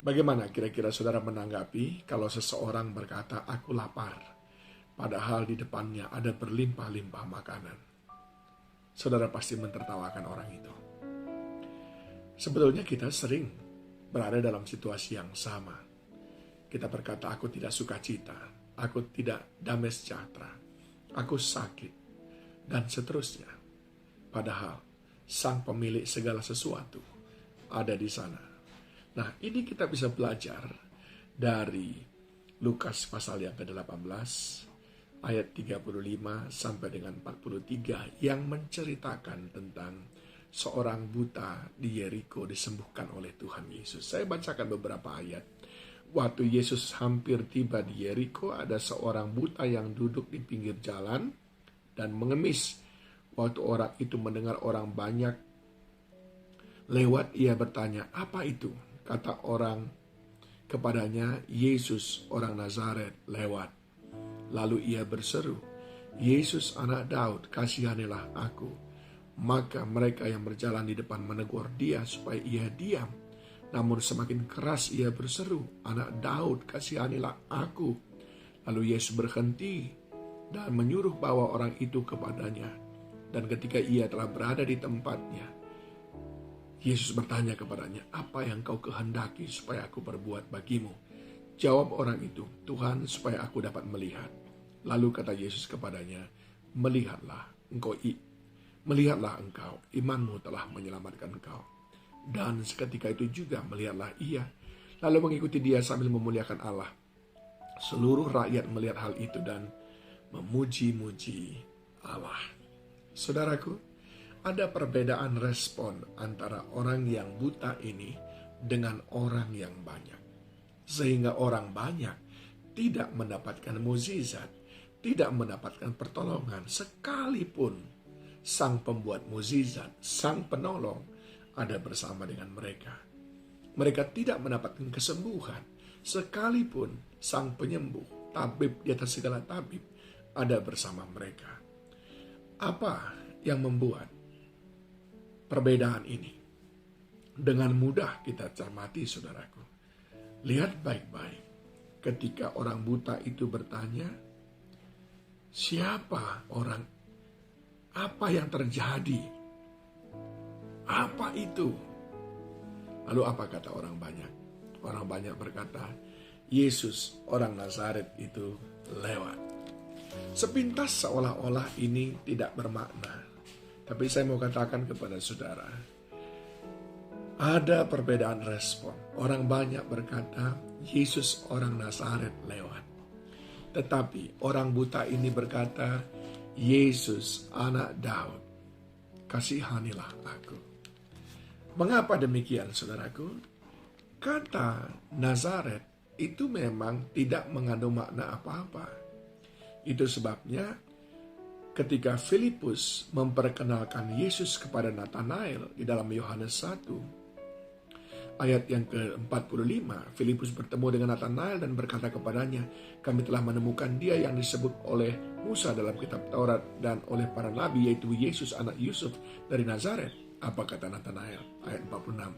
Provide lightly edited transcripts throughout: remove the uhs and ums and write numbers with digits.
Bagaimana kira-kira saudara menanggapi kalau seseorang berkata, "Aku lapar," padahal di depannya ada berlimpah-limpah makanan? Saudara pasti mentertawakan orang itu. Sebetulnya kita sering berada dalam situasi yang sama. Kita berkata, "Aku tidak suka cita, aku tidak damai sejahtera, aku sakit," dan seterusnya. Padahal sang pemilik segala sesuatu ada di sana. Nah, ini kita bisa belajar dari Lukas pasal yang ke-18 ayat 35 sampai dengan 43 yang menceritakan tentang seorang buta di Yeriko disembuhkan oleh Tuhan Yesus. Saya bacakan beberapa ayat. Waktu Yesus hampir tiba di Yeriko, ada seorang buta yang duduk di pinggir jalan dan mengemis. Waktu orang itu mendengar orang banyak lewat, ia bertanya, "Apa itu?" Kata orang kepadanya, "Yesus orang Nazaret lewat." Lalu ia berseru, "Yesus anak Daud, kasihanilah aku." Maka mereka yang berjalan di depan menegur dia supaya ia diam. Namun semakin keras ia berseru, "Anak Daud, kasihanilah aku." Lalu Yesus berhenti dan menyuruh bawa orang itu kepadanya. Dan ketika ia telah berada di tempatnya, Yesus bertanya kepadanya, "Apa yang kau kehendaki supaya aku perbuat bagimu?" Jawab orang itu, "Tuhan, supaya aku dapat melihat." Lalu kata Yesus kepadanya, Melihatlah engkau, imanmu telah menyelamatkan engkau." Dan seketika itu juga melihatlah ia, lalu mengikuti dia sambil memuliakan Allah. Seluruh rakyat melihat hal itu dan memuji-muji Allah. Saudaraku, ada perbedaan respon antara orang yang buta ini dengan orang yang banyak. Sehingga orang banyak tidak mendapatkan mukjizat, tidak mendapatkan pertolongan, sekalipun sang pembuat mukjizat, sang penolong ada bersama dengan mereka. Mereka tidak mendapatkan kesembuhan, sekalipun sang penyembuh, tabib di atas segala tabib, ada bersama mereka. Apa yang membuat perbedaan ini? Dengan mudah kita cermati, saudaraku. Lihat baik-baik. Ketika orang buta itu bertanya, "Siapa orang? Apa yang terjadi? Apa itu?" Lalu apa kata orang banyak? Orang banyak berkata, "Yesus orang Nazaret itu lewat." Sepintas seolah-olah ini tidak bermakna. Tapi saya mau katakan kepada saudara, ada perbedaan respon. Orang banyak berkata, "Yesus orang Nazaret lewat." Tetapi orang buta ini berkata, "Yesus anak Daud, kasihanilah aku." Mengapa demikian, saudaraku? Kata Nazaret itu memang tidak mengandung makna apa-apa. Itu sebabnya ketika Filipus memperkenalkan Yesus kepada Natanael di dalam Yohanes 1, ayat yang ke-45, Filipus bertemu dengan Natanael dan berkata kepadanya, "Kami telah menemukan dia yang disebut oleh Musa dalam kitab Taurat dan oleh para nabi, yaitu Yesus anak Yusuf dari Nazaret." Apa kata Natanael? Ayat 46.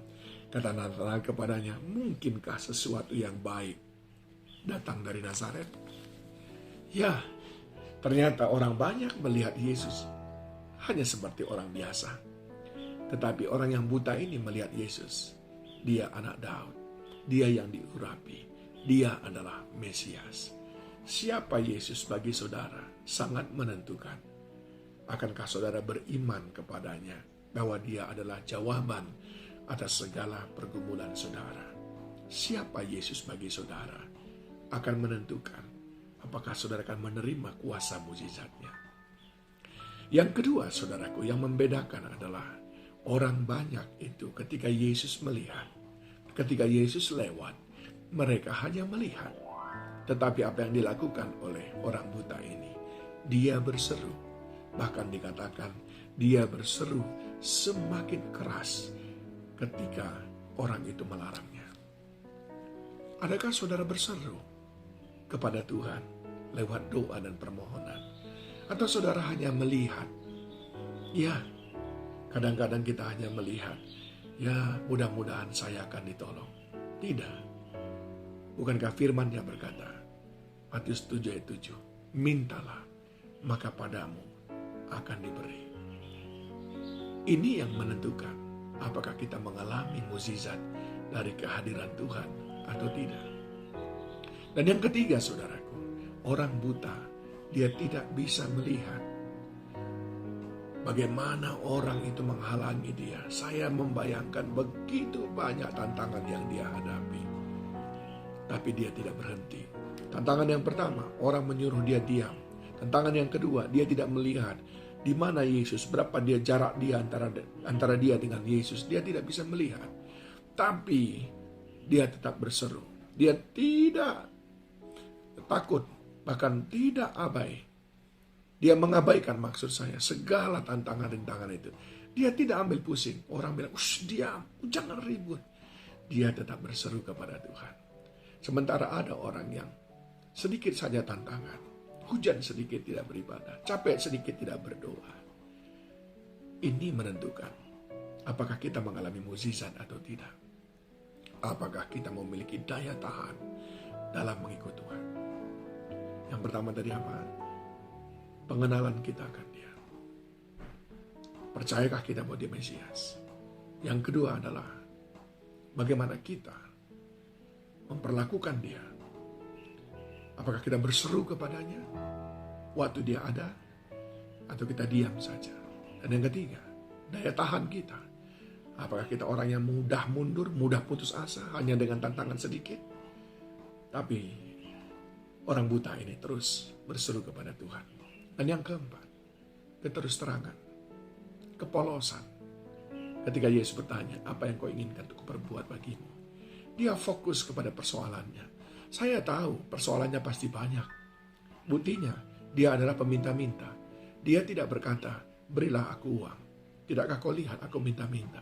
Kata Natanael kepadanya, "Mungkinkah sesuatu yang baik datang dari Nazaret?" Ya, ternyata orang banyak melihat Yesus hanya seperti orang biasa. Tetapi orang yang buta ini melihat Yesus. Dia anak Daud. Dia yang diurapi. Dia adalah Mesias. Siapa Yesus bagi saudara sangat menentukan. Akankah saudara beriman kepadanya bahwa dia adalah jawaban atas segala pergumulan saudara? Siapa Yesus bagi saudara akan menentukan apakah saudara akan menerima kuasa mukjizatnya. Yang kedua, saudaraku, yang membedakan adalah orang banyak itu ketika Yesus melihat, ketika Yesus lewat, mereka hanya melihat. Tetapi apa yang dilakukan oleh orang buta ini? Dia berseru. Bahkan dikatakan dia berseru semakin keras ketika orang itu melarangnya. Adakah saudara berseru kepada Tuhan lewat doa dan permohonan? Atau saudara hanya melihat? Ya, kadang-kadang kita hanya melihat. Ya, mudah-mudahan saya akan ditolong. Tidak. Bukankah firman-Nya berkata, Matius 7 ayat 7, mintalah, maka padamu akan diberi. Ini yang menentukan apakah kita mengalami mukjizat dari kehadiran Tuhan atau tidak. Dan yang ketiga, saudaraku, orang buta, dia tidak bisa melihat. Bagaimana orang itu menghalangi dia? Saya membayangkan begitu banyak tantangan yang dia hadapi. Tapi dia tidak berhenti. Tantangan yang pertama, orang menyuruh dia diam. Tantangan yang kedua, dia tidak melihat di mana Yesus, berapa dia jarak dia antara dia dengan Yesus. Dia tidak bisa melihat. Tapi dia tetap berseru. Dia tidak takut, bahkan tidak abai. Dia mengabaikan, maksud saya, segala tantangan-rintangan itu. Dia tidak ambil pusing. Orang bilang, diam, jangan ribut. Dia tetap berseru kepada Tuhan. Sementara ada orang yang sedikit saja tantangan, hujan sedikit tidak beribadah, capek sedikit tidak berdoa. Ini menentukan apakah kita mengalami mukjizat atau tidak. Apakah kita memiliki daya tahan dalam mengikut Tuhan. Yang pertama tadi apa? Pengenalan kita akan Dia. Percayakah kita bahwa Dia Mesias? Yang kedua adalah bagaimana kita memperlakukan Dia. Apakah kita berseru kepadanya waktu Dia ada, atau kita diam saja? Dan yang ketiga, daya tahan kita. Apakah kita orang yang mudah mundur, mudah putus asa hanya dengan tantangan sedikit? Tapi orang buta ini terus berseru kepada Tuhan. Dan yang keempat, keterus-terangan, kepolosan. Ketika Yesus bertanya, apa yang kau inginkan untuk berbuat bagimu? Dia fokus kepada persoalannya. Saya tahu persoalannya pasti banyak. Buktinya, dia adalah peminta-minta. Dia tidak berkata, berilah aku uang. Tidakkah kau lihat aku minta-minta?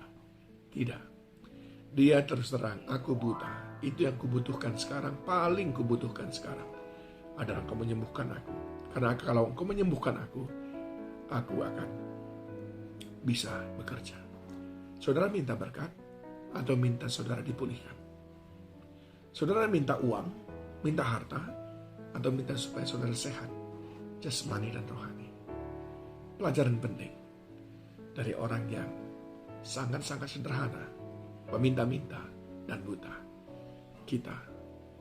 Tidak. Dia terus terang, aku buta. Itu yang kubutuhkan sekarang, paling kubutuhkan sekarang adalah kau menyembuhkan aku. Karena kalau kau menyembuhkan aku akan bisa bekerja. Saudara minta berkat atau minta saudara dipulihkan? Saudara minta uang, minta harta, atau minta supaya saudara sehat, jasmani dan rohani? Pelajaran penting dari orang yang sangat-sangat sederhana, peminta-minta dan buta. Kita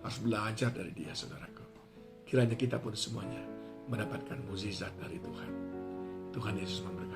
harus belajar dari dia, saudaraku. Kiranya kita pun semuanya mendapatkan mukjizat dari Tuhan. Tuhan Yesus memberkati.